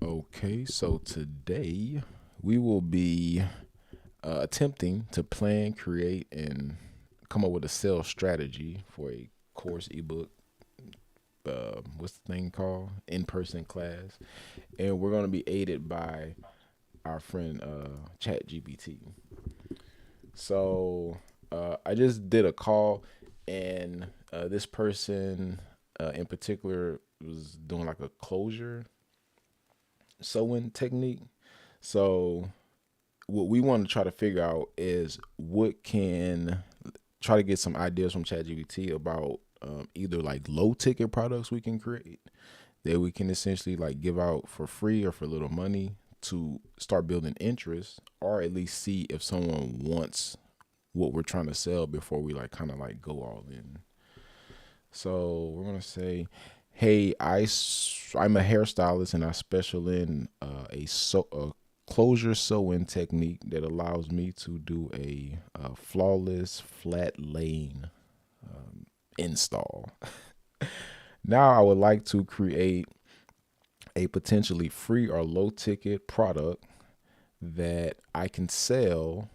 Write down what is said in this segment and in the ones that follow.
Okay, so today we will be attempting to plan, create, and come up with a sales strategy for a course ebook. What's the thing called? In person class. And we're going to be aided by our friend ChatGPT. So I just did a call, and this person in particular was doing like a closure sewing technique. So what we want to try to figure out is what can try to get some ideas from ChatGPT about either like low ticket products we can create that we can essentially like give out for free or for little money to start building interest, or at least see if someone wants what we're trying to sell before we like kind of like go all in. So we're gonna say, hey, I'm a hairstylist and I special in a closure sewing technique that allows me to do a flawless flat laying install. Now I would like to create a potentially free or low ticket product that I can sell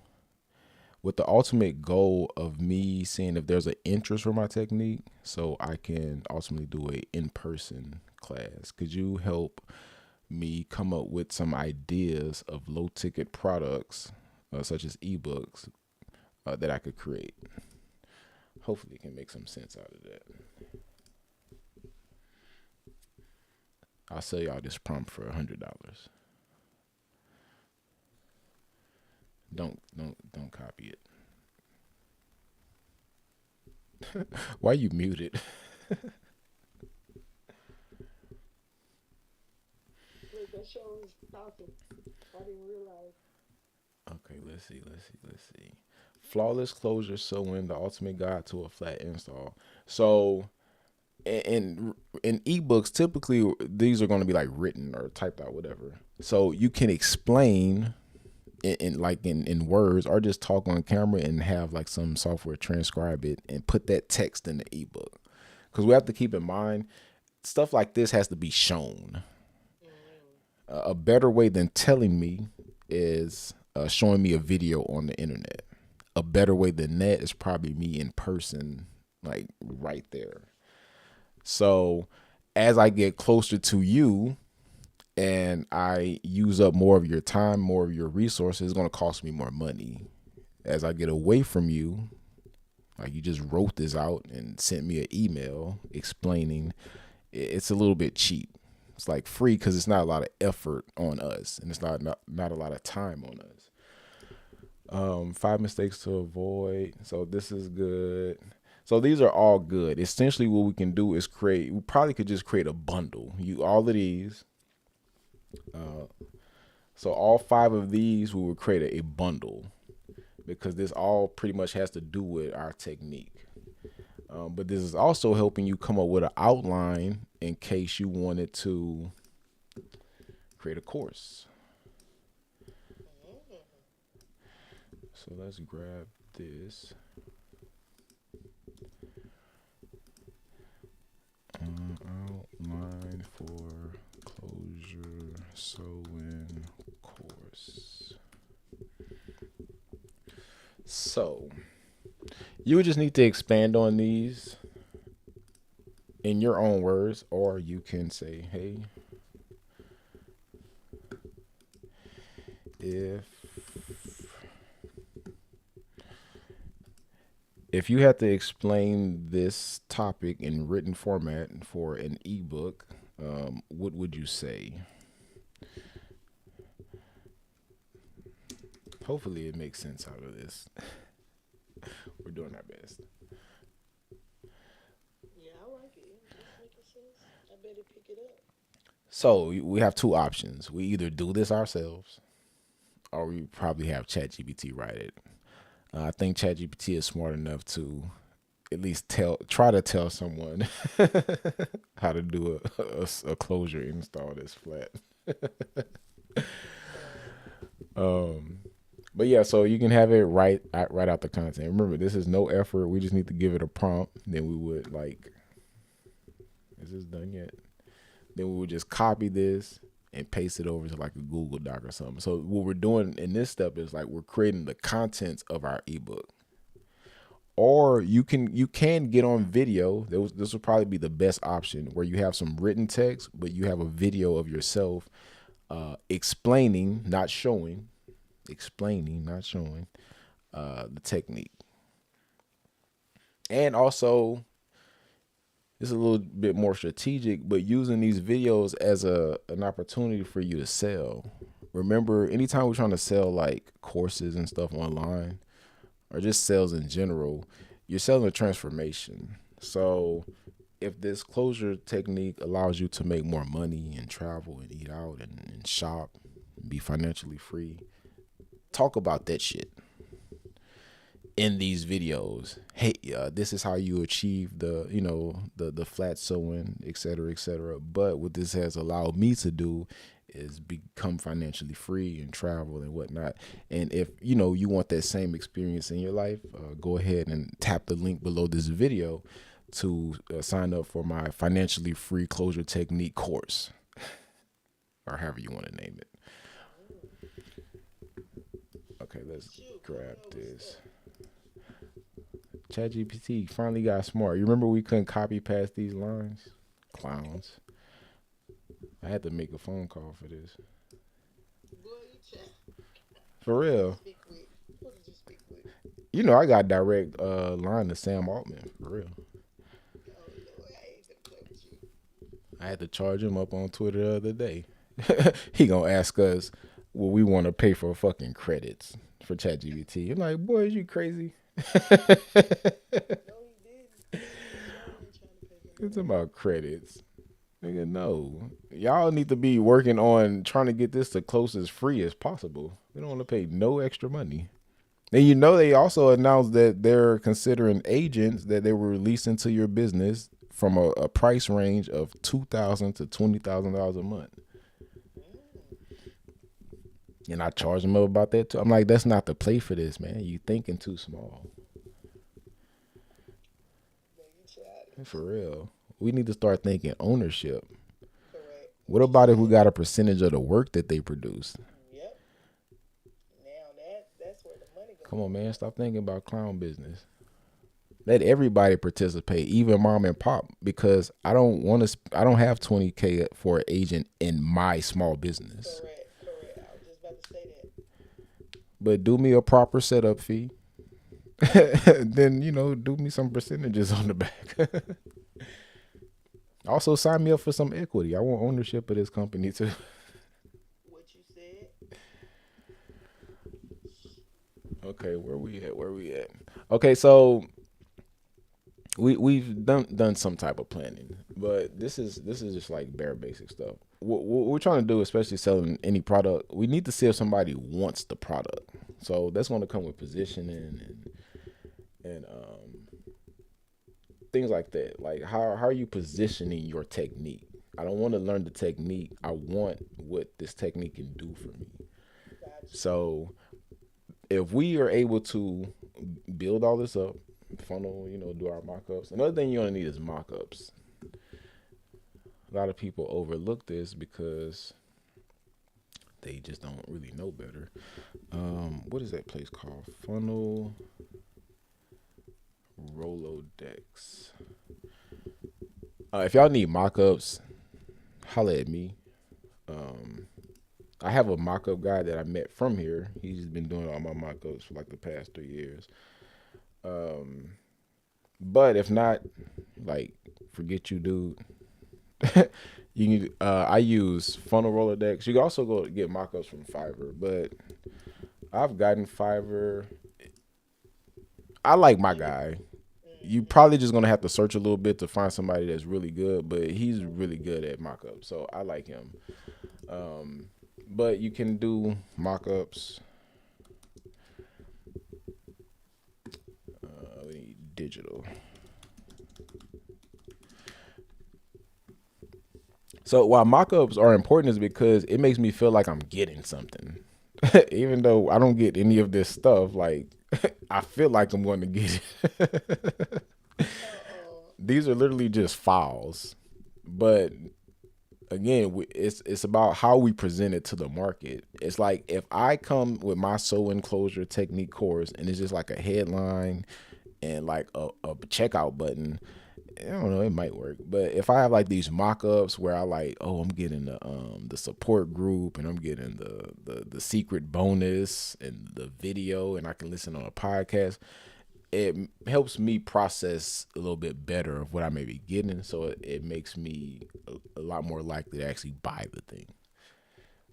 with the ultimate goal of me seeing if there's an interest for my technique so I can ultimately do a in-person class. Could you help me come up with some ideas of low ticket products such as ebooks that I could create? Hopefully it can make some sense out of that. I'll sell y'all this prompt for $100. Don't copy it. Why you muted? Wait, that show is talking. I didn't realize. Okay, let's see. Flawless closure sewing, the ultimate guide to a flat install. So in ebooks, typically these are going to be like written or typed out, whatever. So you can explain in words, or just talk on camera and have like some software transcribe it and put that text in the ebook. Because we have to keep in mind, stuff like this has to be shown. Mm. A better way than telling me is showing me a video on the internet. A better way than that is probably me in person, like right there. So as I get closer to you and I use up more of your time, more of your resources, it's going to cost me more money. As I get away from you, like you just wrote this out and sent me an email explaining, it's a little bit cheap. It's like free because it's not a lot of effort on us, and it's not a lot of time on us. Five mistakes to avoid. So this is good. So these are all good. Essentially, what we can do is create. We probably could just create a bundle. You all of these. Uh, so all five of these, we would create a bundle because this all pretty much has to do with our technique. But this is also helping you come up with an outline in case you wanted to create a course. So let's grab this. Outline for closure sewing course. So you would just need to expand on these in your own words, or you can say, hey, if if you had to explain this topic in written format for an ebook, what would you say? Hopefully, it makes sense out of this. We're doing our best. Yeah, I like it. Yeah, it's making sense. I better pick it up. So we have two options. We either do this ourselves, or we probably have ChatGPT write it. I think ChatGPT is smart enough to at least try to tell someone how to do a closure install that's flat. Um, but yeah, so you can have it right out the content. Remember, this is no effort. We just need to give it a prompt. Then we would like, is this done yet? Then we would just copy this, and paste it over to like a Google Doc or something. So what we're doing in this step is like we're creating the contents of our ebook. Or you can get on video. This will probably be the best option, where you have some written text, but you have a video of yourself explaining, not showing, the technique. And also, it's a little bit more strategic, but using these videos as an opportunity for you to sell. Remember, anytime we're trying to sell like courses and stuff online, or just sales in general, you're selling a transformation. So if this closure technique allows you to make more money and travel and eat out and shop, and be financially free, talk about that shit in these videos. Hey, this is how you achieve the flat sewing, et cetera, et cetera. But what this has allowed me to do is become financially free and travel and whatnot. And if you want that same experience in your life, go ahead and tap the link below this video to sign up for my financially free closure technique course, or however you want to name it. Okay, let's grab this. ChatGPT finally got smart. You remember we couldn't copy past these lines? Clowns. I had to make a phone call for this. For real. I got direct line to Sam Altman. For real. I had to charge him up on Twitter the other day. He gonna ask us, will we want to pay for fucking credits for ChatGPT? I'm like, boy, is you crazy? It's about credits. Nigga, no. Y'all need to be working on trying to get this to close as free as possible. We don't want to pay no extra money. And they also announced that they're considering agents that they will release into your business from a price range of $2,000 to $20,000 a month. And I charge them up about that too. I'm like, that's not the play for this, man. You thinking too small. For real. We need to start thinking ownership. Correct. What about if we got a percentage of the work that they produce? Yep. Now that's where the money goes. Come on, man. Stop thinking about clown business. Let everybody participate, even mom and pop, because I don't have $20K for an agent in my small business. Correct. I was just about to say that. But do me a proper setup fee. Then, do me some percentages on the back. Also, sign me up for some equity. I want ownership of this company too. What you said? Okay, where we at? Okay, so we've done some type of planning, but this is just like bare basic stuff. What we're trying to do, especially selling any product, we need to see if somebody wants the product. So that's going to come with positioning and things like that. Like how are you positioning your technique? I don't want to learn the technique. I want what this technique can do for me. Gotcha. So if we are able to build all this up, funnel, do our mock-ups. Another thing you're gonna need is mock-ups. A lot of people overlook this because they just don't really know better. What is that place called? Funnel Rolodex. If y'all need mock-ups, holla at me. I have a mock-up guy that I met from here. He's been doing all my mock-ups for like the past 3 years. But if not, like, forget you, dude. You need. I use Funnel Rolodex. You can also go get mock-ups from Fiverr, but I've gotten Fiverr. I like my guy. You probably just gonna have to search a little bit to find somebody that's really good, but he's really good at mock-ups, so I like him. But you can do mock-ups. We need digital. So why mock-ups are important is because it makes me feel like I'm getting something. Even though I don't get any of this stuff, like I feel like I'm going to get it. These are literally just files, but again, it's about how we present it to the market. It's like if I come with my sewing closure technique course and it's just like a headline and like a checkout button, I don't know, it might work. But if I have like these mock-ups where I like, oh, I'm getting the support group and I'm getting the secret bonus and the video and I can listen on a podcast, it helps me process a little bit better of what I may be getting. So it makes me a lot more likely to actually buy the thing.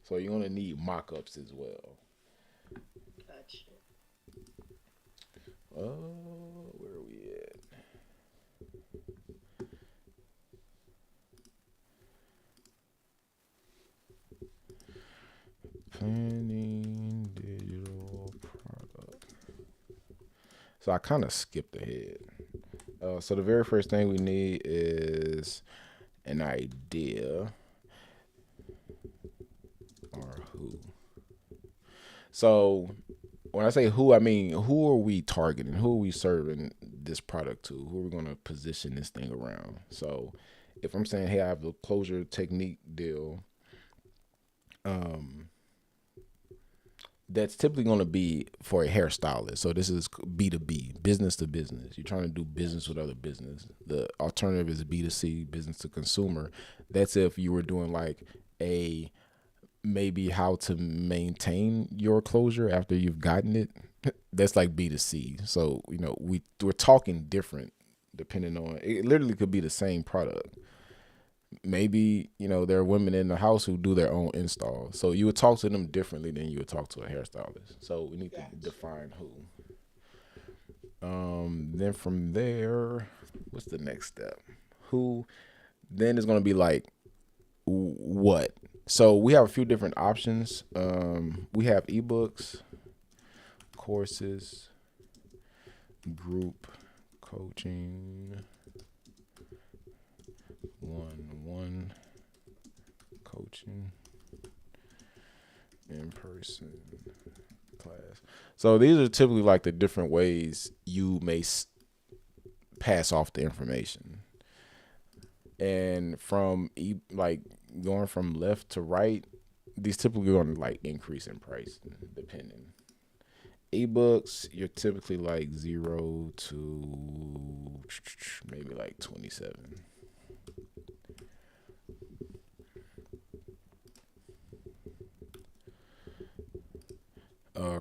So you're gonna need mock-ups as well. Gotcha. Where are we at? Planning digital product. So I kind of skipped ahead. So the very first thing we need is an idea or who. So when I say who, I mean who are we targeting? Who are we serving this product to? Who are we going to position this thing around? So if I'm saying, hey, I have a closure technique deal, um, that's typically going to be for a hairstylist. So this is B2B, business to business. You're trying to do business with other business. The alternative is B2C, business to consumer. That's if you were doing like a maybe how to maintain your closure after you've gotten it. That's like B2C. So, we're talking different depending on it. Literally could be the same product. Maybe, there are women in the house who do their own install. So you would talk to them differently than you would talk to a hairstylist. So we need to define who. Then from there, what's the next step? Who? Then it's going to be like what? So we have a few different options. We have ebooks, courses, group coaching, one-on-one coaching, in-person class. So these are typically like the different ways you may pass off the information. And from like going from left to right, these typically going to like increase in price depending. Ebooks, you're typically like 0 to maybe like 27.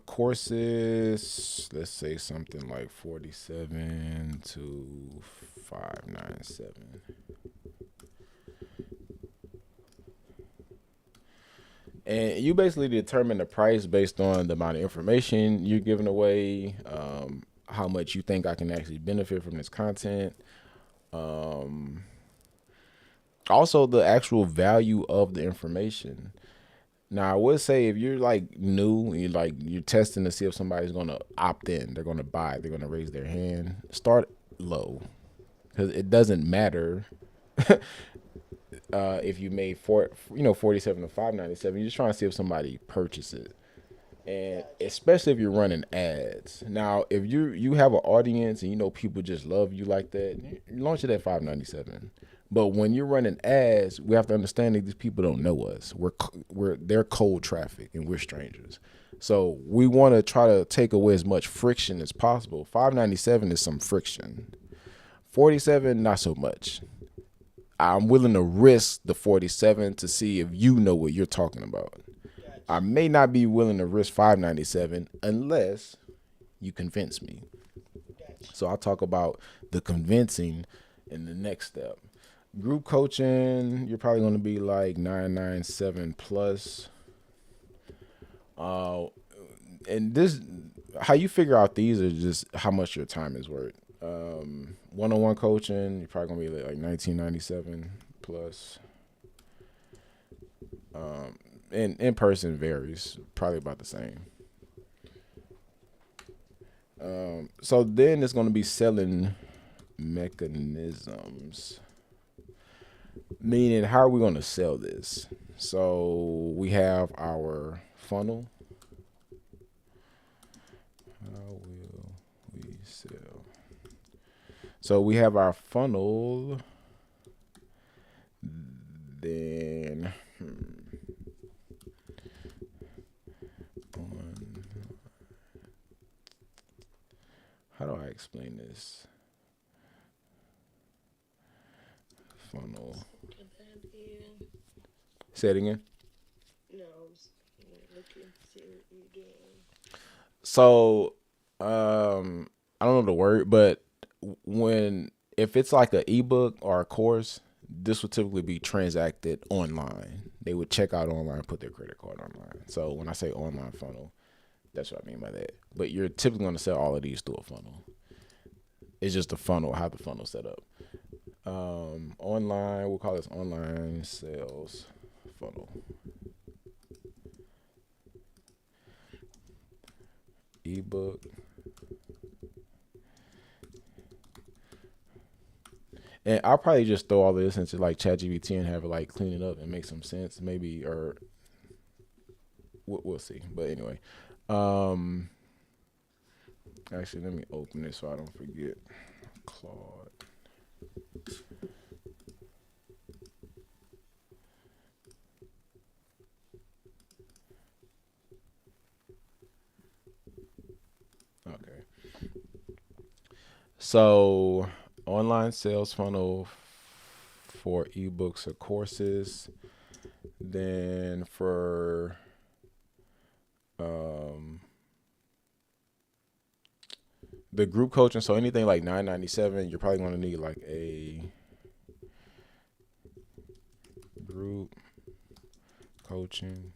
Courses, let's say something like 47 to 597. And you basically determine the price based on the amount of information you're giving away, how much you think I can actually benefit from this content. Also, the actual value of the information. Now, I would say if you're like new, you're testing to see if somebody's gonna opt in, they're gonna buy, they're gonna raise their hand. Start low, because it doesn't matter if you made 47 to 597. You're just trying to see if somebody purchases it, and especially if you're running ads. Now, if you have an audience and people just love you like that, you launch it at 597. But when you're running ads, we have to understand that these people don't know us. They're cold traffic and we're strangers. So we want to try to take away as much friction as possible. 597 is some friction. 47, not so much. I'm willing to risk the 47 to see if you know what you're talking about. I may not be willing to risk 597 unless you convince me. So I'll talk about the convincing in the next step. Group coaching, you're probably going to be like 997 plus. And this, how you figure out these are just how much your time is worth. One-on-one coaching, you're probably going to be like 1997 plus. And in person varies, probably about the same. So then it's going to be selling mechanisms. Meaning, how are we going to sell this? So we have our funnel. How will we sell? So we have our funnel. Then on, how do I explain this funnel? And then, Say it again. no, I was looking to see what you're doing. So, I don't know the word, but when if it's like an ebook or a course, this would typically be transacted online. They would check out online, put their credit card online. So when I say online funnel, that's what I mean by that. But you're typically going to sell all of these through a funnel. It's just the funnel, how the funnel set up. Online, we'll call this online sales funnel. Ebook. And I'll probably just throw all of this into like ChatGPT and have it like clean it up and make some sense, maybe, or we'll see. But anyway, um, actually, let me open this so I don't forget. Claude. Okay. So, online sales funnel for ebooks or courses. Then for um, the group coaching, so anything like $9.97, you're probably going to need like a group coaching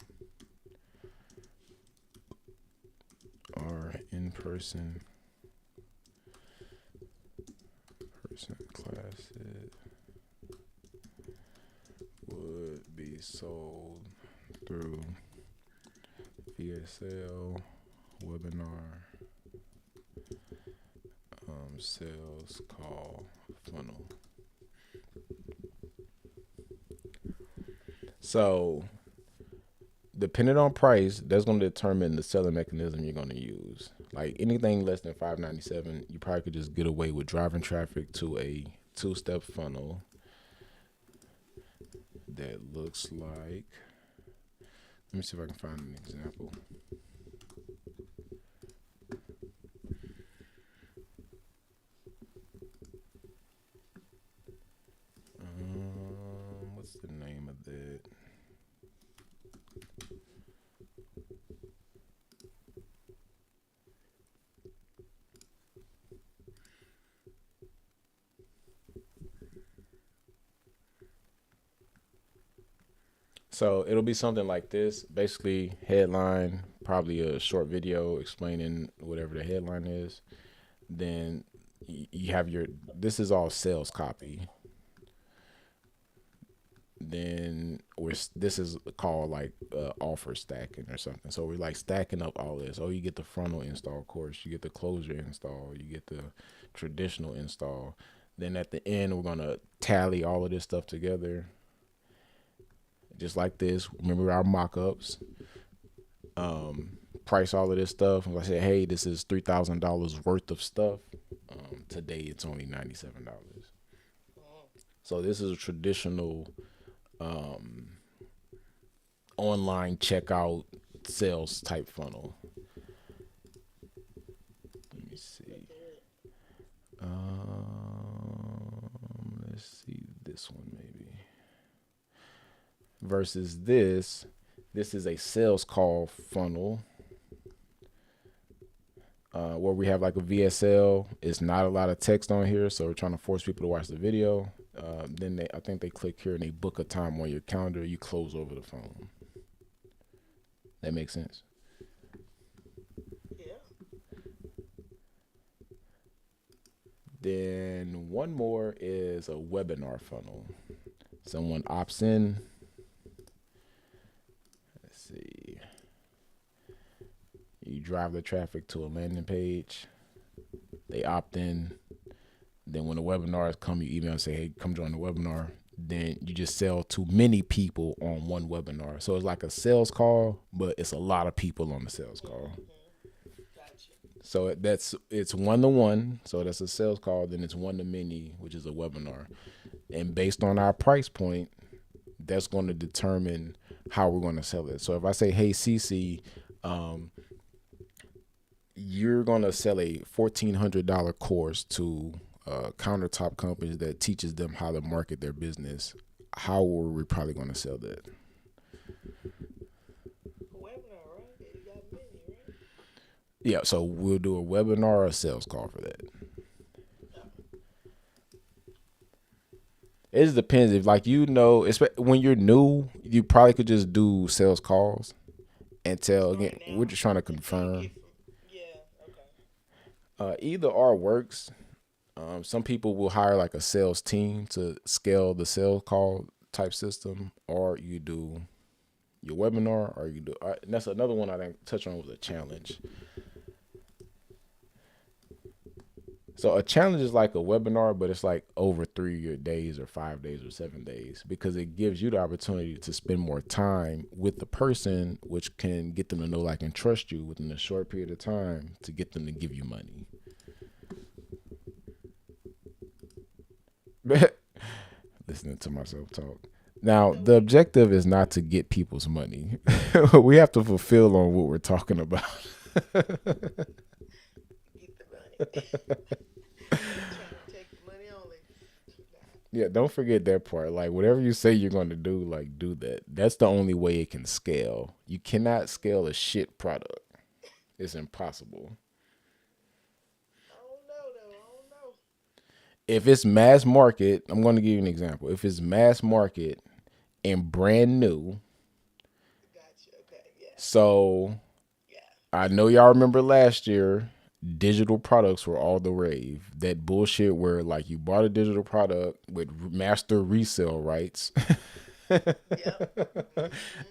or in-person classes would be sold through VSL, webinar, sales call funnel. So, depending on price, that's going to determine the selling mechanism you're going to use. Like anything less than $5.97, you probably could just get away with driving traffic to a two-step funnel that looks like. Let me see if I can find an example. What's the name of that? So it'll be something like this. Basically, headline, probably a short video explaining whatever the headline is. Then you have your, this is all sales copy. Then this is called like offer stacking or something. So we're like stacking up all this. Oh, you get the frontal install course, you get the closure install, you get the traditional install. Then at the end, we're gonna tally all of this stuff together, just like this. Remember our mock-ups. Price all of this stuff. And I say, hey, this is $3,000 worth of stuff. Today it's only $97. So this is a traditional online checkout sales type funnel. Let me see. Let's see this one maybe. Versus this is a sales call funnel. Where we have like a VSL, it's not a lot of text on here, so we're trying to force people to watch the video. Then I think they click here and they book a time on your calendar. You close over the phone. That makes sense. Yeah. Then one more is a webinar funnel. Someone opts in. Let's see. You drive the traffic to a landing page. They opt in. Then when the webinars come, you email and say, hey, come join the webinar. Then you just sell to many people on one webinar. So it's like a sales call, but it's a lot of people on the sales call. Gotcha. So it's 1-to-1. So that's a sales call. Then it's 1-to-many, which is a webinar. And based on our price point, that's going to determine how we're going to sell it. So if I say, hey, CC, you're going to sell a $1,400 course to countertop companies that teaches them how to market their business, how are we probably going to sell that? Webinar, right? You got many, right? Yeah, so we'll do a webinar or a sales call for that. It just depends. If like when you're new, you probably could just do sales calls and tell again. Start We're now just trying to until you confirm. get from. Yeah. Okay. Either or works. Some people will hire like a sales team to scale the sales call type system, or you do your webinar, or you do. And that's another one I didn't touch on was a challenge. So a challenge is like a webinar, but it's like over 3 days or 5 days or 7 days because it gives you the opportunity to spend more time with the person, which can get them to know, like, and trust you within a short period of time to get them to give you money. Listening to myself talk. Now, the objective is not to get people's money. We have to fulfill on what we're talking about. Get the money. Trying to take the money only. Yeah, don't forget that part. Like whatever you say you're going to do, like do that. That's the only way it can scale. You cannot scale a shit product. It's impossible. I don't know though. I don't know. If it's mass market, I'm going to give you an example. If it's mass market and brand new, Gotcha. Okay. Yeah. so Yeah. I know y'all remember last year, digital products were all the rave. That bullshit where like you bought a digital product with master resale rights. Yep. Mm-hmm.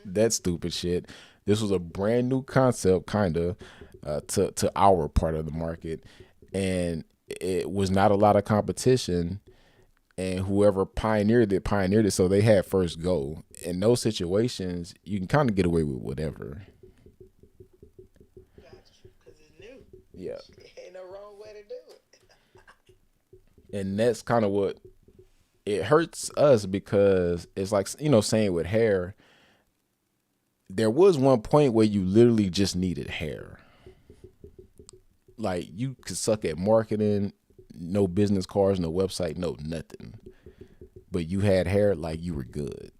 That stupid shit. This was a brand new concept, kinda, to our part of the market, and it was not a lot of competition. And whoever pioneered it, so they had first go. In those situations, you can kind of get away with whatever. Gotcha. Cause it's new. Yeah, Ain't no wrong way to do it. and that's kind of what it hurts us because it's like saying with hair, there was one point where you literally just needed hair. Like you could suck at marketing, no business cards, no website, no nothing. But you had hair, like you were good.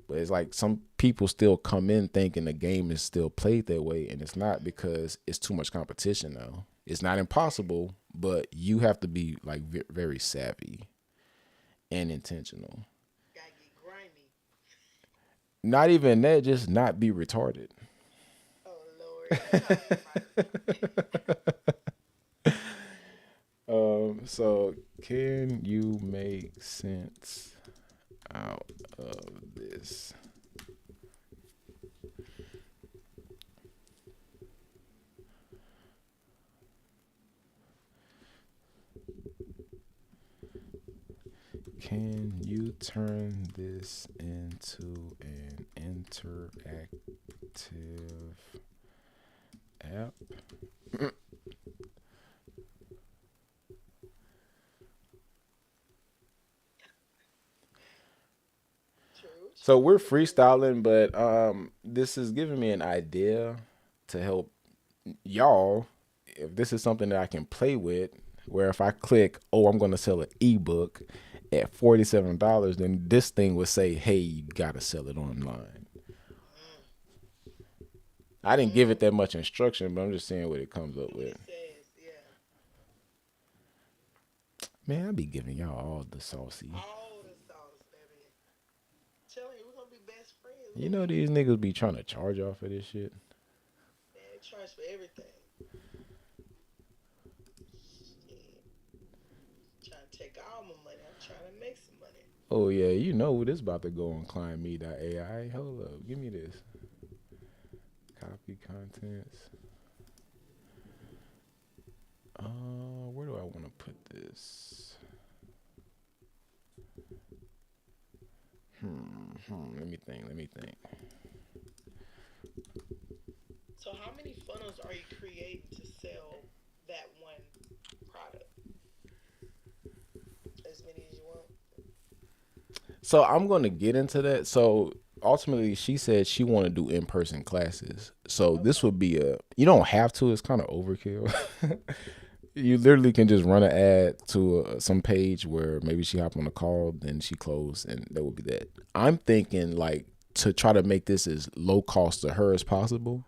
But it's like some people still come in thinking the game is still played that way, and it's not because it's too much competition now. It's not impossible, but you have to be like very savvy and intentional. Gotta get grimy. Not even that, just not be retarded. Oh Lord. You know how everybody. So can you make sense out of this? Can you turn this into an interactive app? True. So True. we're freestyling, but this is giving me an idea to help y'all. If this is something that I can play with, where if I click, oh, I'm going to sell an ebook at $47, then this thing would say, hey, you got to sell it online. I didn't give it that much instruction, but I'm just saying what it comes up What with. it says. Yeah. Man, I be giving y'all all the saucy. All the sauce, baby. Telling you, we're gonna be best friends. You know these niggas be trying to charge off for this shit. Man, they charge for everything. Shit. Trying to take all my money. I'm trying to make some money. Oh yeah, you know this about to go on climbme.ai. Hold up, give me this. Copy contents. Where do I want to put this? Let me think. So, how many funnels are you creating to sell that one product? As many as you want. So I'm going to get into that. So ultimately, she said she want to do in person classes. So this Okay. would be a. You don't have to. It's kind of overkill. You literally can just run an ad to some page where maybe she hop on a call, then she closed, and that would be that. I'm thinking like to try to make this as low cost to her as possible.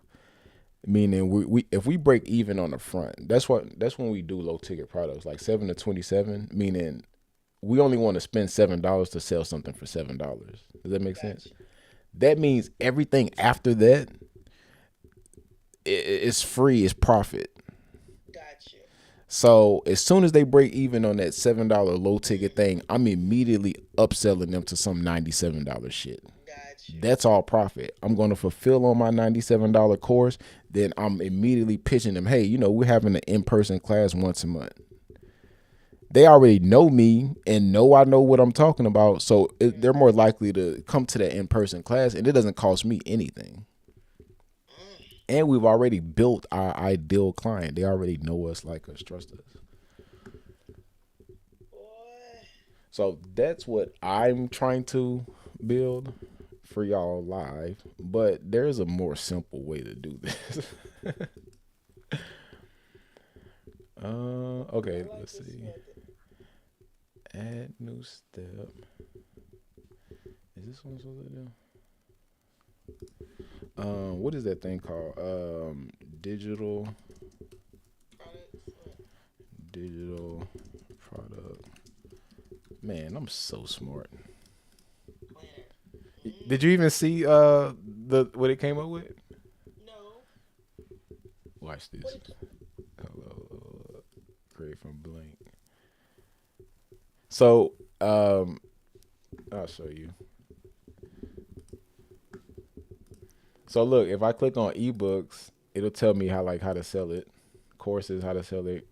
Meaning we if we break even on the front, that's when we do low ticket products like 7 to 27. Meaning we only want to spend $7 to sell something for $7. Does that make sense? Gotcha. That means everything after that is free, is profit. Gotcha. So as soon as they break even on that $7 low ticket Mm-hmm. thing, I'm immediately upselling them to some $97 shit. Gotcha. That's all profit. I'm going to fulfill on my $97 course. Then I'm immediately pitching them, hey, we're having an in person class once a month. They already know me and know I know what I'm talking about. So they're more likely to come to that in person class, and it doesn't cost me anything. Mm. And we've already built our ideal client. They already know us, like us, trust us. Boy. So that's what I'm trying to build for y'all live. But there's a more simple way to do this. I Okay, like let's this see. method. Add new step. Is this one supposed to do? What is that thing called? Digital Products. What? digital product. Man, I'm so smart. Planner. Did you even Mm. see the what it came up with? No. Watch What this. it? Hello, create from blank. So I'll show you. So look, if I click on ebooks, it'll tell me how to sell it, courses, how to sell it.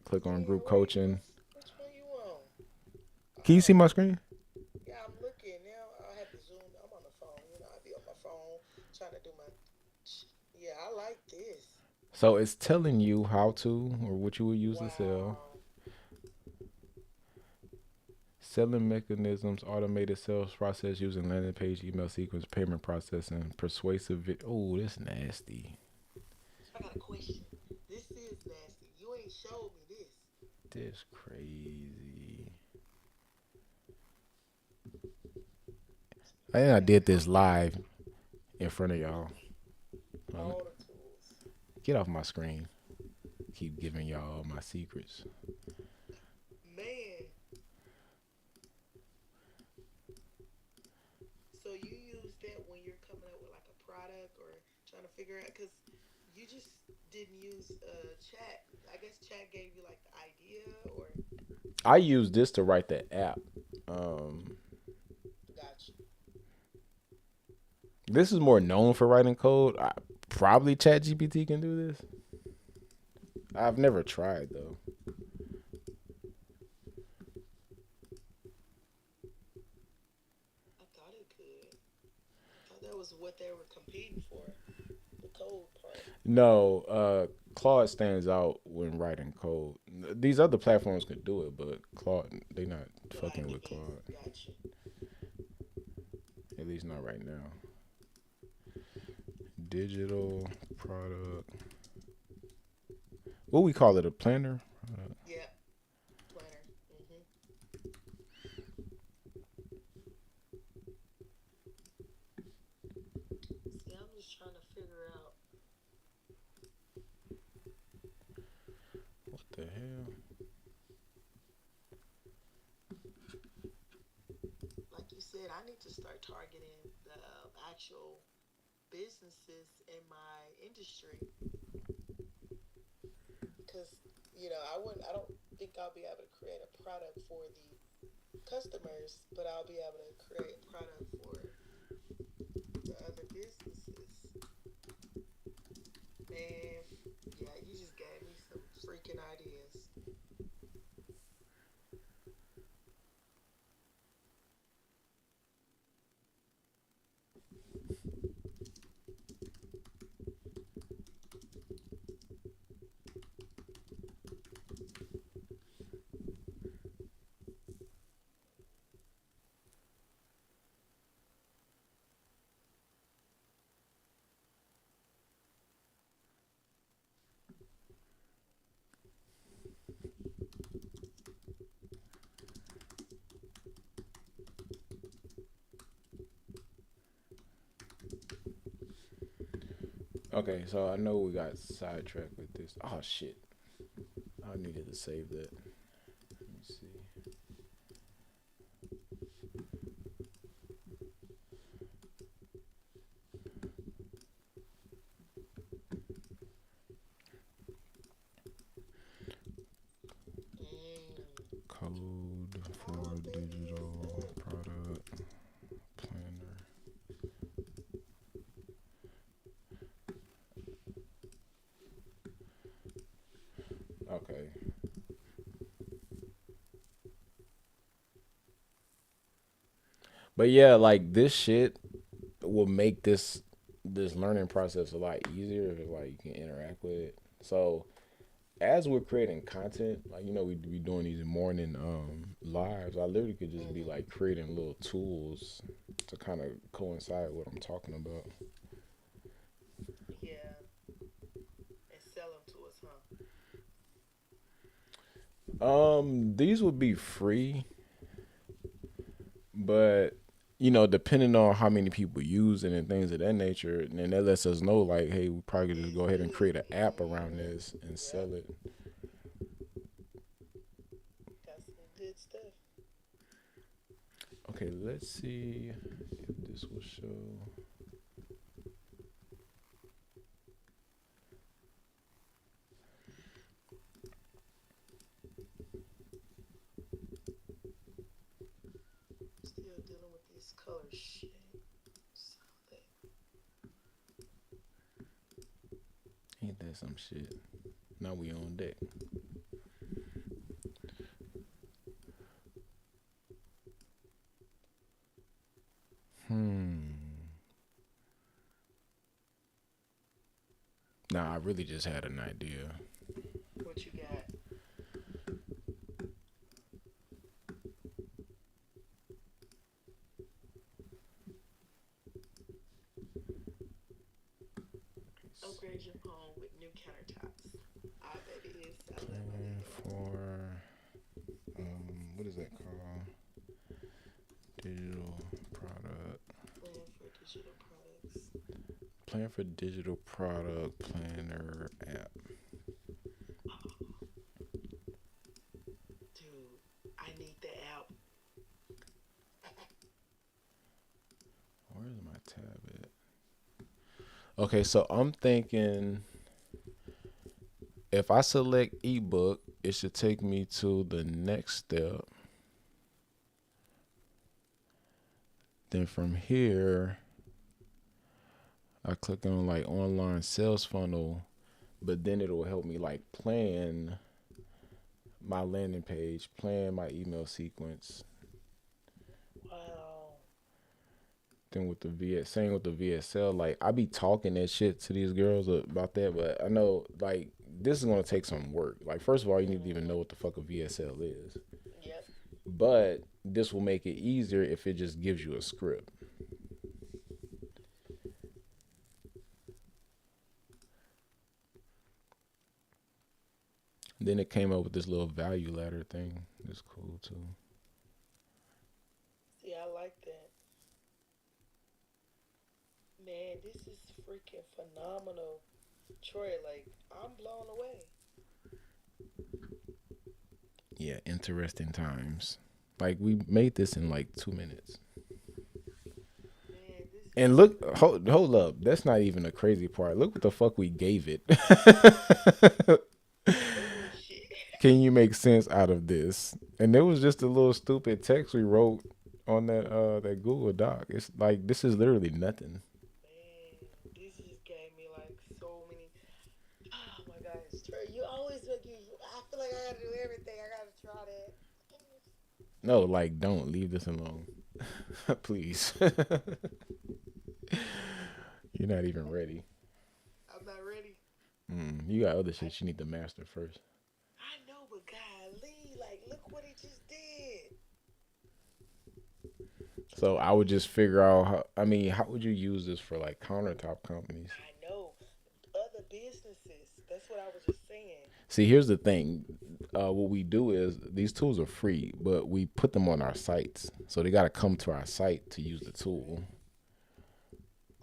Click on Yeah. group Wait. coaching. Which one you on? Can you see my Oh. screen? Yeah. I'm looking now. I have to zoom. I'm on the phone. I be on my phone trying to do my. Yeah. I like this. So it's telling you how to or what you would use to sell. Wow. Selling mechanisms, automated sales process using landing page, email sequence, payment processing, persuasive. Oh, that's nasty. So I got a question. This is nasty. You ain't showed me this. That's crazy. I think I I gotta did this copy this. live in front of y'all. Um, All the tools. Get off my screen. Keep giving y'all my secrets. Man. So you use that when you're coming up with like a product or trying to figure out because you just didn't use chat. I guess chat gave you like the idea or I use this to write the app. Um, got you. this is more known for writing code. Probably ChatGPT can do this. I've never tried though. I thought it could. I thought that was what they were competing for, the code part. No, Claude stands out when writing code. These other platforms could do it, but Claude, they not Like fucking with it's Claude. got you. At least not right now. Digital product. What we call it? A planner? Yeah, planner. See, I'm just trying to figure out. What the hell? Like you said, I need to start targeting the actual businesses in my industry because I wouldn't. I don't think I'll be able to create a product for the customers, but I'll be able to create a product for the other businesses. Man, yeah, you just gave me some freaking ideas. Okay, so I know we got sidetracked with this. Oh shit, I needed to save that. Let me see. Mm. Code Oh, for baby, it's digital up. product planner. Okay, but yeah, like this shit will make this learning process a lot easier if like you can interact with it. So as we're creating content, like we be doing these morning lives, I literally could just be Mm-hmm. like creating little tools to kind of coincide with what I'm talking about. Yeah, and sell them to us, huh? These would be free, but depending on how many people use it and things of that nature, then that lets us know like, hey, we probably could just It's go ahead and good. create an app around Mm-hmm. this and Yep, sell it. got some good stuff. Okay, let's see if this will show. Still dealing with this color shit. Solid. Ain't that some shit? Now we on deck. Hmm. Nah, I really just had an idea. What you got? Upgrade your home with new countertops. Ah, baby, it's. I love my new Plan countertops. for what is that called? Digital product. Plan for digital products. Plan for digital product planner app. Dude, I need the app. Where's my tab at? Okay, so I'm thinking if I select ebook, it should take me to the next step. Then from here, I click on like online sales funnel, but then it'll help me like plan my landing page, plan my email sequence. Wow. Then with the same with the VSL, like I be talking that shit to these girls about that, but I know like this is gonna take some work. Like first of all, you need to even Mm-hmm. know what the fuck a VSL is, Yep. but this will make it easier if it just gives you a script. Then it came up with this little value ladder thing. It's cool too. See, I like that. Man, this is freaking phenomenal. Troy, like, I'm blown away. Yeah, interesting times. Like we made this in like 2 minutes. Man, this is And so look, good. hold up. That's not even the crazy part. Look what the fuck we gave it. Ugly shit. Can you make sense out of this? And there was just a little stupid text we wrote on that Google Doc. It's like this is literally nothing. Man, this just gave me like so many. Oh my gosh, Troy, you always make you. I feel like I gotta do everything. I gotta try that. No, like don't leave this alone. Please. You're not even ready. I'm not ready. You got other I shit you need to master first. I know, but golly, like, look what he just did. So I would just figure out how. I mean, how would you use this for like countertop companies? I know. Other businesses. That's what I was just saying. See, here's the thing. What we do is these tools are free, but we put them on our sites, so they got to come to our site to use the That's tool. right.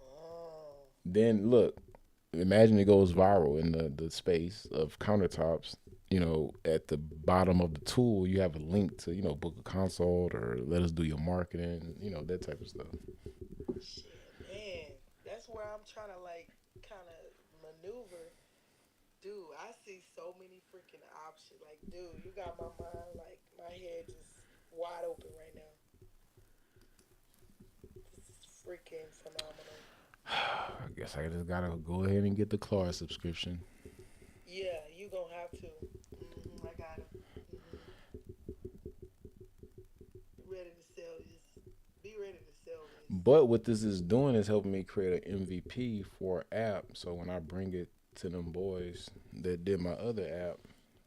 Oh. Then look. imagine it goes viral in the space of countertops. At the bottom of the tool, you have a link to book a consult or let us do your marketing. That type of stuff. Shit, man. That's where I'm trying to like kind of maneuver. Dude, I see so many freaking options. Like, dude, you got my mind, like, my head just wide open right now. This is freaking phenomenal. I guess I just gotta go ahead and get the Claw subscription. Yeah, you gonna have to. I got him. Ready to sell this. Be ready to sell this. But what this is doing is helping me create an MVP for an app. So when I bring it to them boys that did my other app,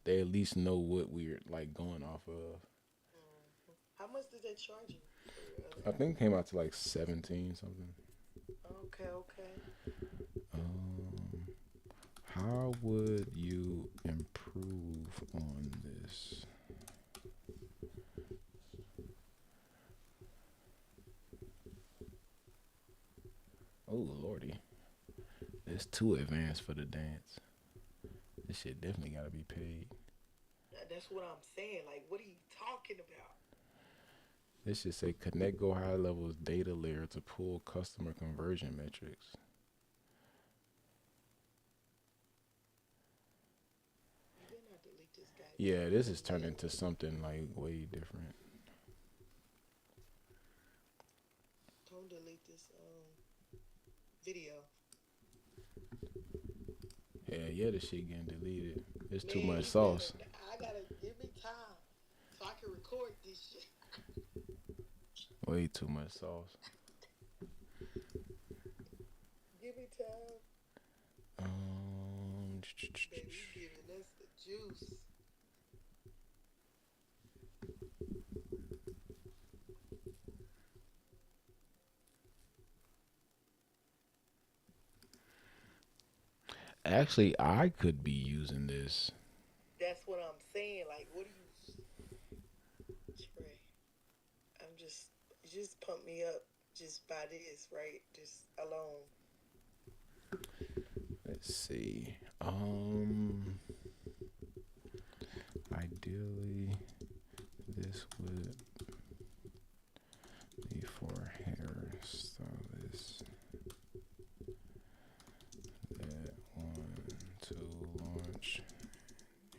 they at least know what we're like going off of. How much did they charge you for your other I app? think it came out to like 17 something. Okay, okay. Um, how would you improve on this? Oh lordy, it's too advanced for the dance. This shit definitely gotta be paid. That's what I'm saying. Like, what are you talking about? This should say connect go high levels data layer to pull customer conversion metrics. You better not delete this Yeah, goddamn this is turning video. into something like way different. Don't delete this video. Yeah, yeah, this shit getting deleted. It's too Man, much you better. sauce. I gotta give me time so I can record this shit. Way too much sauce. Give me time. Um, Baby, you giving us the juice. actually, I could be using this. That's what I'm saying. Like, what do you, Trey? I'm just pump me up just by this, right? Just alone. Let's see. Ideally, this would be for hairstylists that want to launch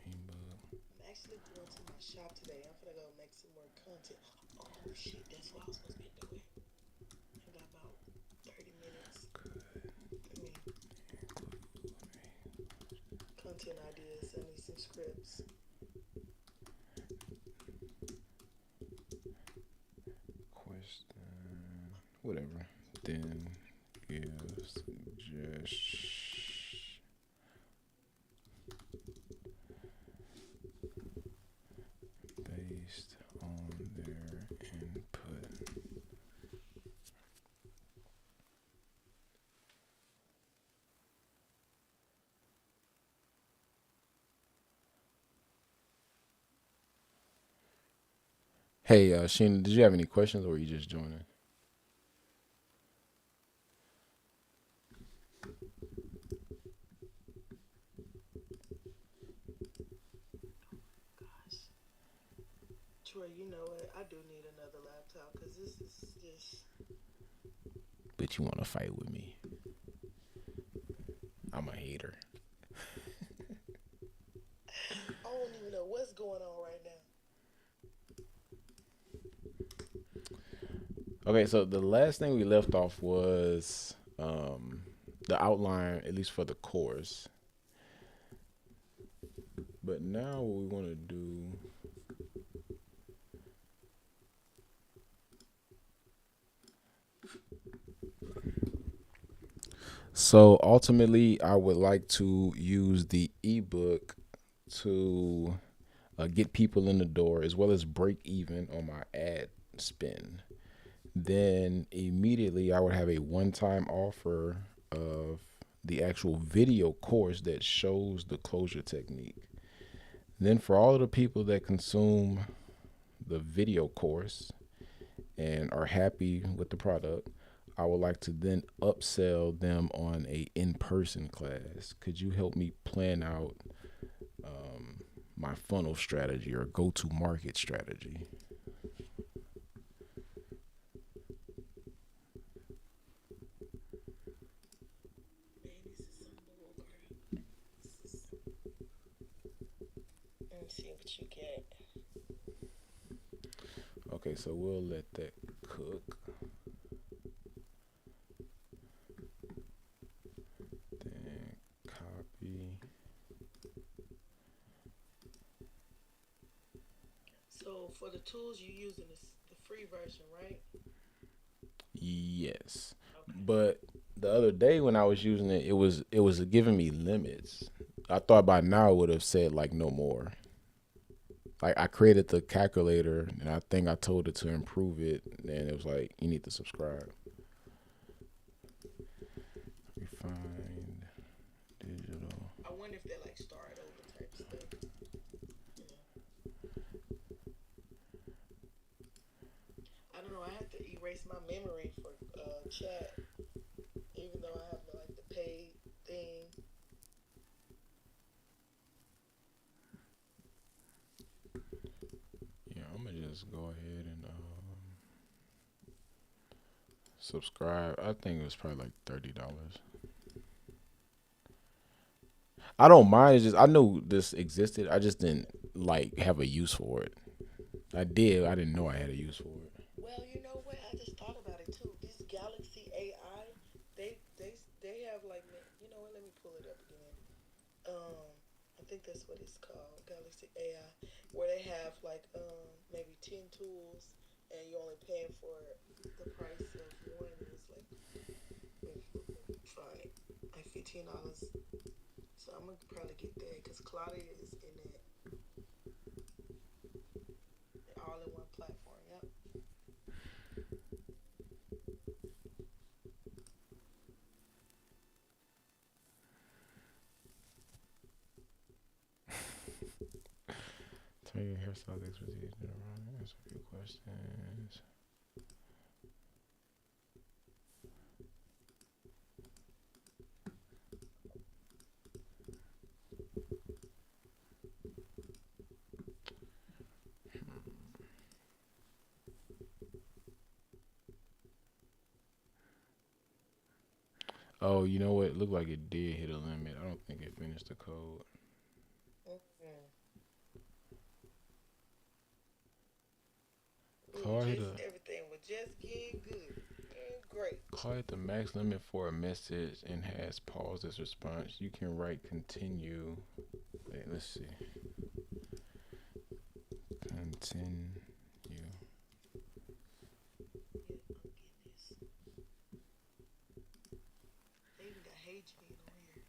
ebook. I'm actually going to my shop today. I'm gonna go make some more content. Oh shit, that's what I was supposed to be doing. I got about 30 minutes. I mean, content ideas. I need some scripts. Question, whatever. Then give suggestions based on their input. Hey, Sheena, did you have any questions or were you just joining? Gosh, Troy, you know what? I do need another laptop because this is just. But you want to fight with me? I'm a hater. I don't even know what's going on right now. Okay, so the last thing we left off was the outline, at least for the course. But now what we want to do. So ultimately, I would like to use the ebook to get people in the door as well as break even on my ad spend. Then immediately I would have a one time offer of the actual video course that shows the closure technique. Then for all of the people that consume the video course and are happy with the product, I would like to then upsell them on a in-person class. Could you help me plan out um, my funnel strategy or go-to-market strategy? Man, this is something to work This is, let me see what you get. Okay, so we'll let that cook. Then copy. So for the tools you using the free version, right? Yes, Okay. but the other day when I was using it, it was giving me limits. I thought by now it would have said like no more. Like I created the calculator and I think I told it to improve it, and it was like you need to subscribe. Refined digital. I wonder if they like start over type stuff. You know, I don't know. I have to erase my memory for chat, even though I have like the paid thing. Yeah, I'm gonna just go ahead and subscribe. I think it was probably like $30. I don't mind. It's just I knew this existed. I just didn't like have a use for it. I did. I didn't know I had a use for it. Well, you know what? I just thought about it too. This Galaxy AI, they have like you know what? Let me pull it up again. Um, I think that's what it's called, Galaxy AI, where they have like maybe 10 tools, and you're only paying for the price of one, and it's like let me find it, like $15. So I'm gonna probably get that because Claudia is in it all in one platform. Yep. 20 hairstyle expertise. Answer a few questions. Oh, you know what? It looked like it did hit a limit. I don't think it finished the code. Mm-hmm. We were Call hit just a everything was just getting good, great. call it the max limit for a message and has paused as response. You can write continue. Wait, let's see. Continue. Yeah, I'm getting this. They even got Hey Jane on here.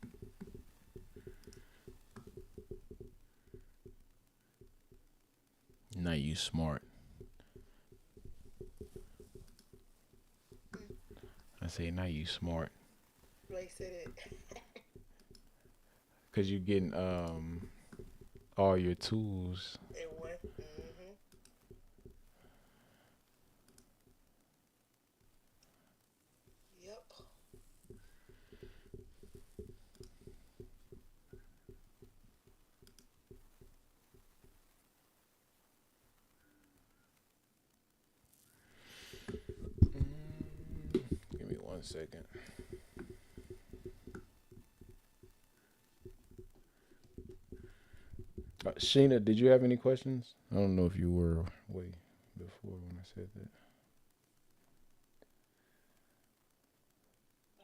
Now you smart. Mm. I say now you smart. Blake said it. Cause you getting all your tools. It went. Mm-hmm. Yep. Give me 1 second. Sheena, did you have any questions? I don't know if you were way before when I said that.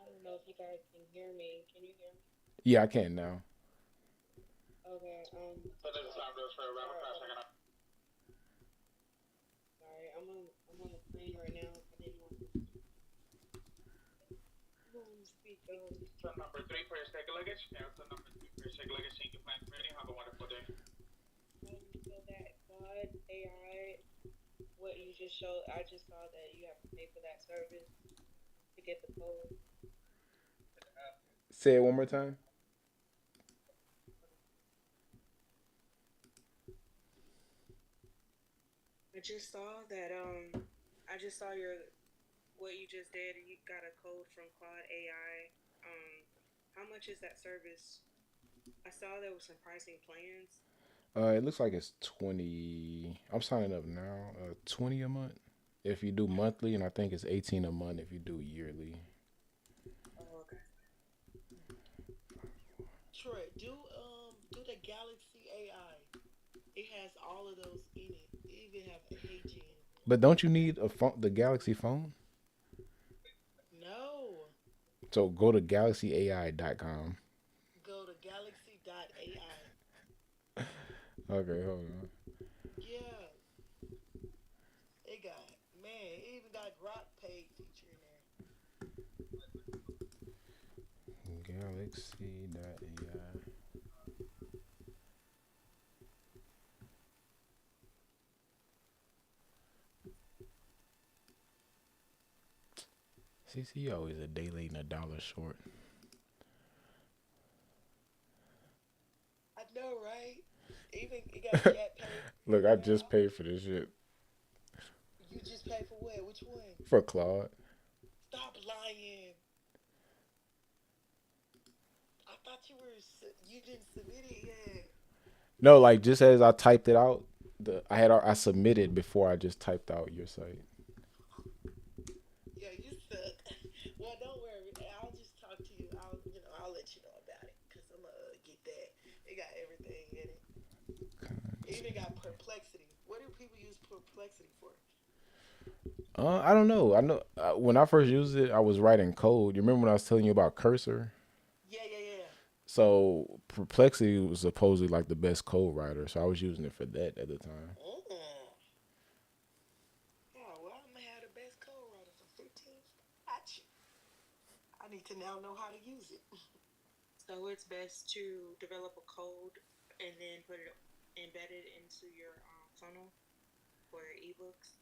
I don't know if you guys can hear me. Can you hear me? Yeah, I can now. Okay. Sorry. I'm on the plane right now. I didn't want to speak. So that God AI, what you just showed, I just saw that you have to pay for that service to get the code. Say it one more time. I just saw that I just saw your what you just did, you got a code from Claude AI. How much is that service? I saw there was some pricing plans. It looks like it's 20. I'm signing up now. 20 a month if you do monthly, and I think it's 18 a month if you do yearly. Oh, okay. Troy, do the Galaxy AI. It has all of those in it. It even have Hey Gen. But don't you need a phone, the Galaxy phone? No. So go to galaxyai.com. Go to galaxy.ai. Okay, hold on. Yeah, it got man. It even got Grok paid feature in there. Galaxy.ai. CCO is a day late and a dollar short. I know, right? Even it got chat paid Look, I just now. paid for this shit You just paid for what? Which one? for Claude. Stop lying. I thought you didn't submit it yet. No, like just as I typed it out, I submitted before I just typed out your site. Yeah, you suck. Well, don't worry. I'll just talk to you. I'll let you know about it because I'm gonna get that. It got everything in it. It even got perplexity. What do people use perplexity for? I don't know. I know when I first used it, I was writing code. You remember when I was telling you about Cursor? Yeah, yeah, yeah. So Perplexity was supposedly like the best code writer, so I was using it for that at the time. Mm. Oh, well, I'm gonna have the best code writer for 15. Gotcha. I need to now know how to use it. So it's best to develop a code and then put it embedded into your funnel for your ebooks.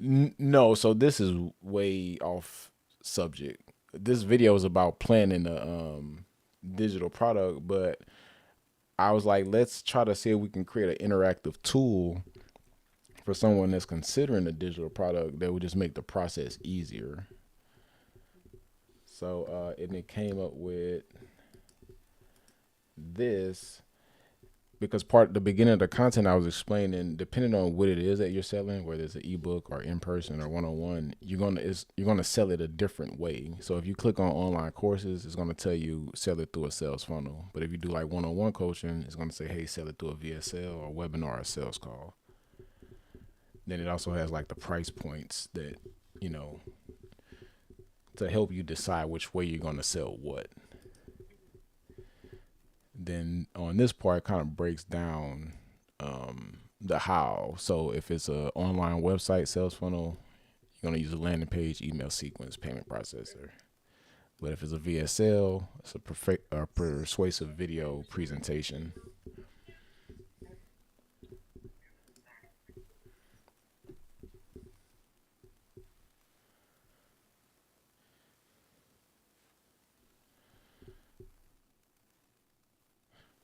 No, so this is way off subject. This video is about planning a digital product, but I was like, let's try to see if we can create an interactive tool for someone that's considering a digital product that would just make the process easier. So, and it came up with this because part the beginning of the content I was explaining, depending on what it is that you're selling, whether it's an ebook or in person or one on one, you're gonna sell it a different way. So if you click on online courses, it's gonna tell you sell it through a sales funnel. But if you do like one on one coaching, it's gonna say, hey, sell it through a VSL or webinar or sales call. Then it also has like the price points that you know to help you decide which way you're gonna sell what. Then on this part, it kind of breaks down the how. So if it's a online website sales funnel, you're gonna use a landing page, email sequence, payment processor. But if it's a VSL, it's a perfect persuasive video presentation.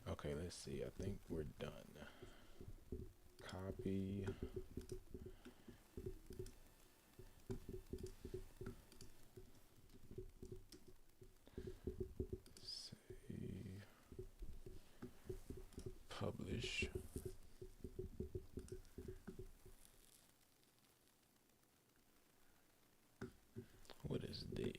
Okay, let's see. I think we're done. Copy. Save. Publish. What is this?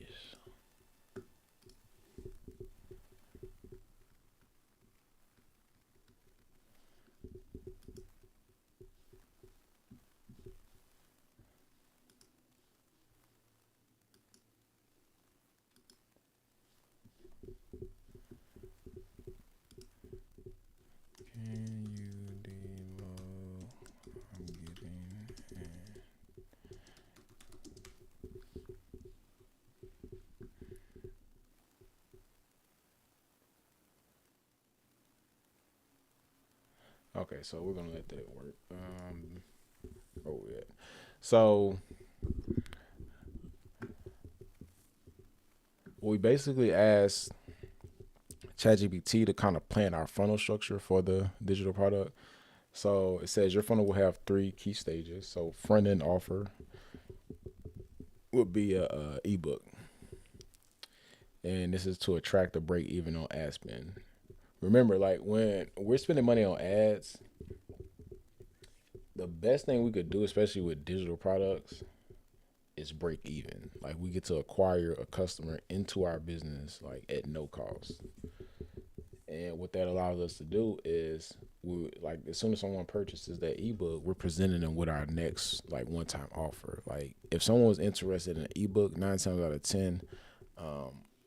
Can you demo? I'm getting. Okay, so we're gonna let that work. Oh yeah. So we basically asked ChatGPT to kind of plan our funnel structure for the digital product. So it says your funnel will have three key stages. So front end offer, would be a ebook, and this is to attract a break even on ad spend. Remember, like when we're spending money on ads, the best thing we could do, especially with digital products, is break even. Like we get to acquire a customer into our business like at no cost. And what that allows us to do is we like as soon as someone purchases that ebook, we're presenting them with our next like one time offer. Like if someone was interested in an ebook, 9 times out of 10,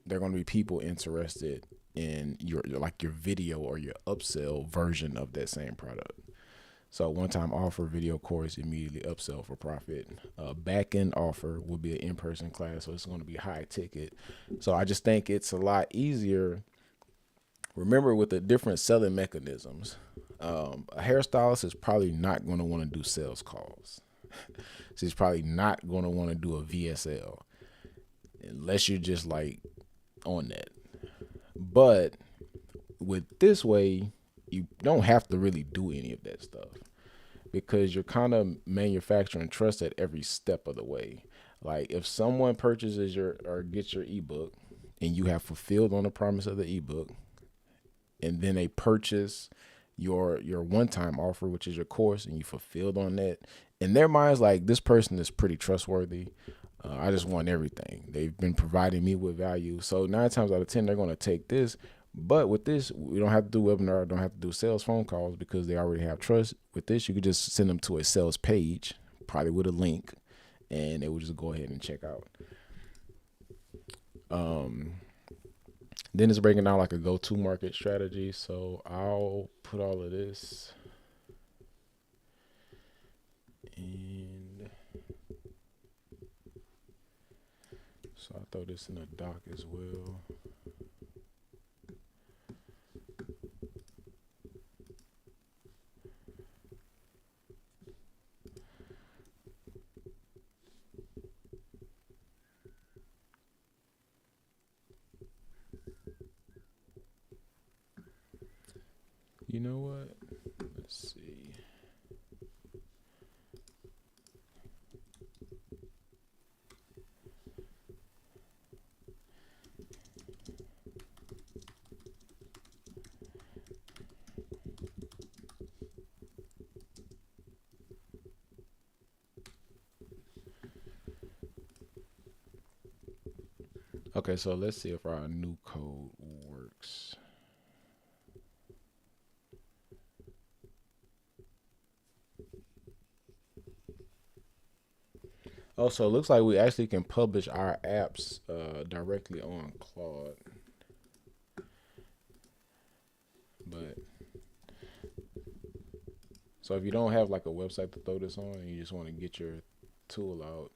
they're going to be people interested in your like your video or your upsell version of that same product. So one time offer, video course, immediately upsell for profit. Back end offer will be an in person class, so it's going to be high ticket. So I just think it's a lot easier. Remember, with the different selling mechanisms, a hairstylist is probably not going to want to do sales calls. She's probably not going to want to do a VSL unless you're just like on that. But with this way, you don't have to really do any of that stuff because you're kind of manufacturing trust at every step of the way. Like if someone purchases your or gets your ebook and you have fulfilled on the promise of the ebook, and then they purchase your one time offer, which is your course, and you fulfilled on that. In their minds, like this person is pretty trustworthy. I just want everything. They've been providing me with value. So 9 times out of 10, they're going to take this. But with this, we don't have to do webinar, don't have to do sales phone calls because they already have trust. With this, you could just send them to a sales page, probably with a link, and they will just go ahead and check out. Then it's breaking down like a go-to market strategy. So I'll put all of this and so I'll throw this in a doc as well. You know what? Let's see. Okay, so let's see if our new code works. Oh, so it looks like we actually can publish our apps directly on Claude. But so if you don't have like a website to throw this on and you just want to get your tool out,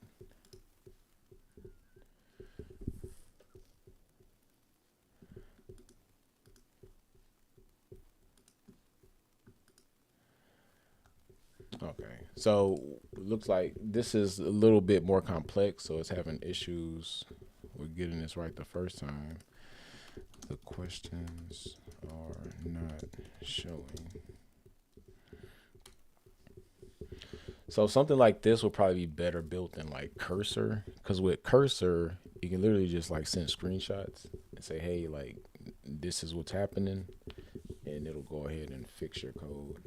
okay. So it looks like this is a little bit more complex, so it's having issues with getting this right the first time. The questions are not showing. So something like this will probably be better built than like Cursor, because with Cursor you can literally just like send screenshots and say, hey, like this is what's happening, and it'll go ahead and fix your code.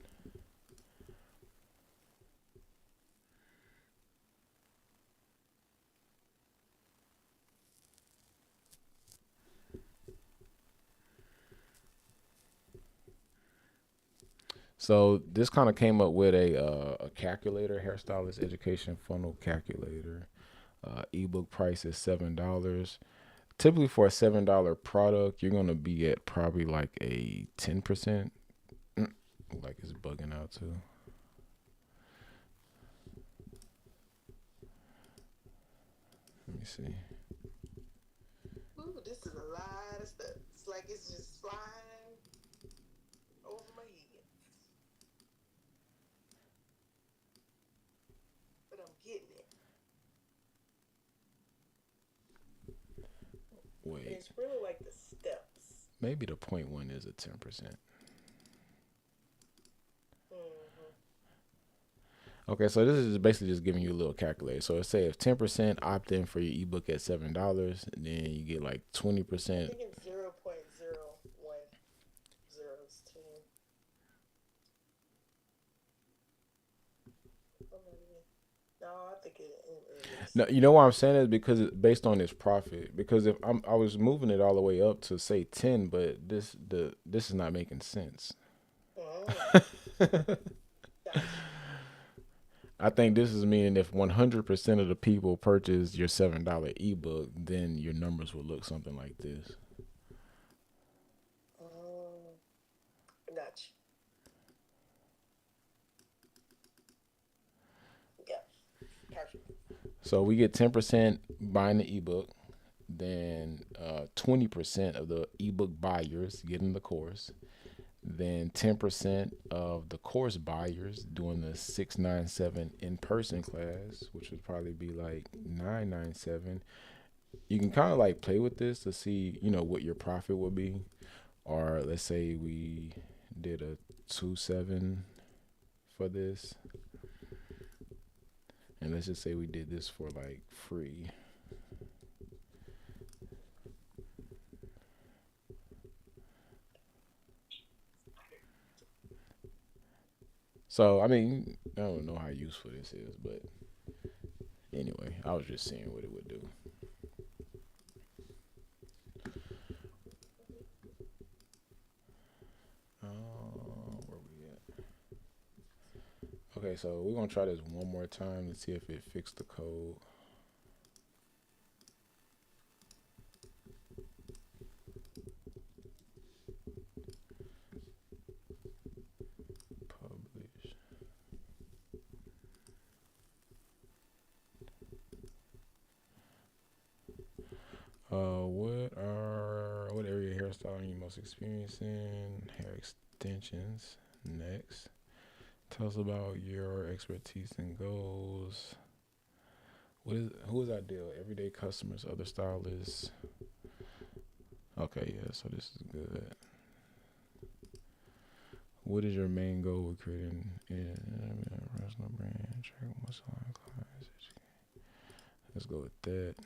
So this kind of came up with a calculator, hairstylist education funnel calculator. Ebook price is $7. Typically for a $7 product, you're gonna be at probably like a 10%. Like it's bugging out too. Let me see. Ooh, this is a lot of stuff. It's like it's just flying over my head. But I'm getting it. And Wait, it's really like the steps. maybe the point one is a 10%. Mm-hmm. Okay, so this is just basically just giving you a little calculator. So let's say if 10% opt in for your ebook at $7, then you get like I 20%. think it's 0.01 zeros 10. Or maybe. No, I think it is. No, you know why I'm saying is because it's based on its profit. Because if I was moving it all the way up to say 10, but this is not making sense. Mm, gotcha. I think this is meaning if 100% of the people purchase your $7 ebook, then your numbers will look something like this. Mm, gotcha. Yep. Perfect. So we get 10% buying the ebook, then 20% of the ebook buyers getting the course, then 10% of the course buyers doing the 697 in person class, which would probably be like 997. You can kind of like play with this to see, what your profit would be. Or let's say we did a 2.7 for this, and let's just say we did this for like free. So I mean, I don't know how useful this is, but anyway, I was just seeing what it would do. Where we at? Okay, so we're gonna try this one more time to see if it fixed the code. Publish. What area of hairstyle are you most experienced in? Hair extensions. Next. Tell us about your expertise and goals. Who is ideal? Everyday customers, other stylists. Okay, yeah, so this is good. What is your main goal with creating a personal brand? Track more salon clients. Let's go with that.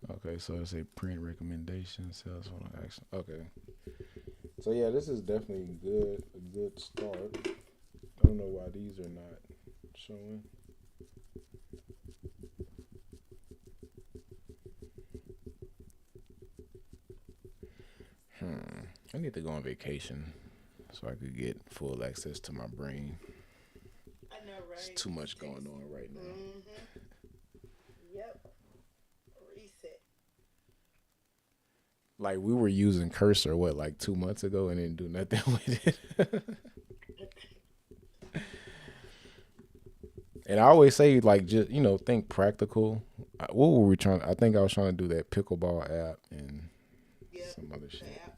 Okay, so I say print recommendations, sales funnel action. Okay, so yeah, this is definitely a good start. I don't know why these are not showing. I need to go on vacation so I could get full access to my brain. I know, It's right? too much Just going takes. on right now. Mm-hmm. Yep. Reset. Like we were using Cursor what like 2 months ago and didn't do nothing with it. And I always say like just think practical. What were we trying? I think I was trying to do that pickleball app and Yep. some other The shit. app.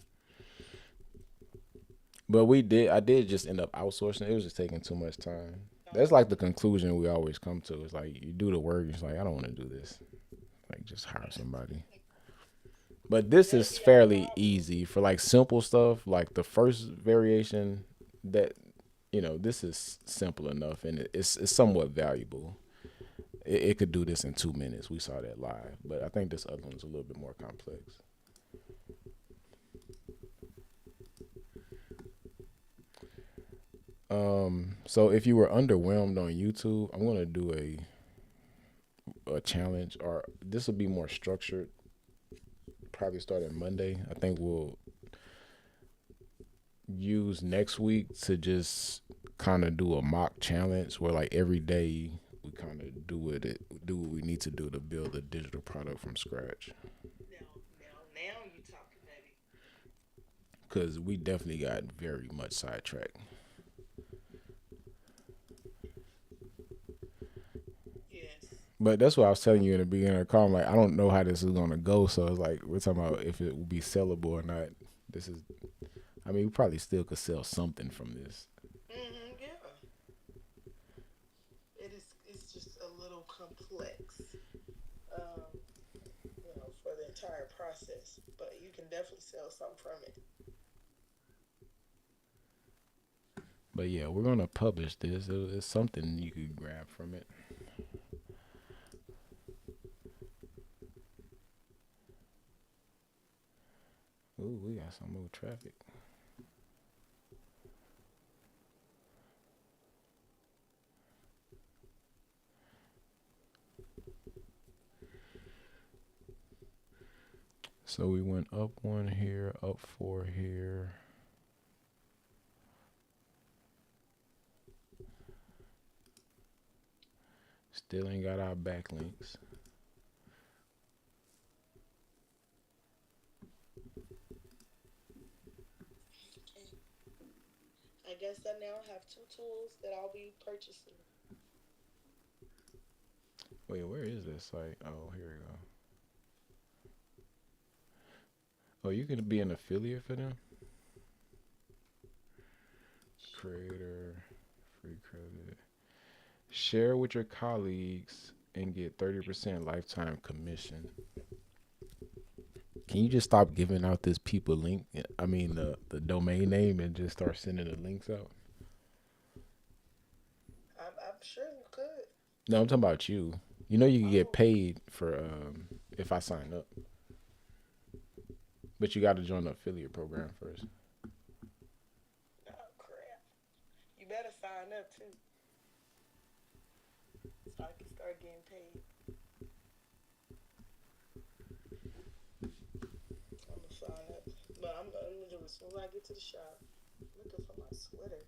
But I did just end up outsourcing. It was just taking too much time. That's Oh, like the conclusion we always come to. It's like you do the work. It's like I don't want to do this. Like just hire somebody. But this that'll is be our fairly problem. easy for like simple stuff. Like the first variation that this is simple enough and it's somewhat valuable. It could do this in 2 minutes. We saw that live, but I think this other one's a little bit more complex. So if you were underwhelmed on YouTube, I'm gonna do a challenge, or this will be more structured. Probably starting Monday. I think we'll use next week to just kind of do a mock challenge where like every day we kind of do what we need to do to build a digital product from scratch. Now you talking, baby. Because we definitely got very much sidetracked. Yes. But that's what I was telling you in the beginning of the call. I'm like, I don't know how this is gonna go. So it's like we're talking about if it will be sellable or not. This is, I mean, we probably still could sell something from this. Mm-hmm. Yeah. It is. It's just a little complex. Um. entire process, but you can definitely sell something from it. But yeah, we're gonna publish this. It's something you could grab from it. Ooh, we got some more traffic. So we went up one here, up four here. Still ain't got our backlinks. I guess I now have two tools that I'll be purchasing. Wait, where is this site? Oh, here we go. Oh, you can be an affiliate for them? Creator, free credit. Share with your colleagues and get 30% lifetime commission. Can you just stop giving out this people link? I mean, the domain name and just start sending the links out? I'm sure you could. No, I'm talking about you. You know, you can get Oh, paid for if I sign up, but you got to join the affiliate program first. oh crap. You better sign up too, so I can start getting paid. I'm gonna sign up, but I'm gonna do it as soon as I get to the shop. Looking for my sweater.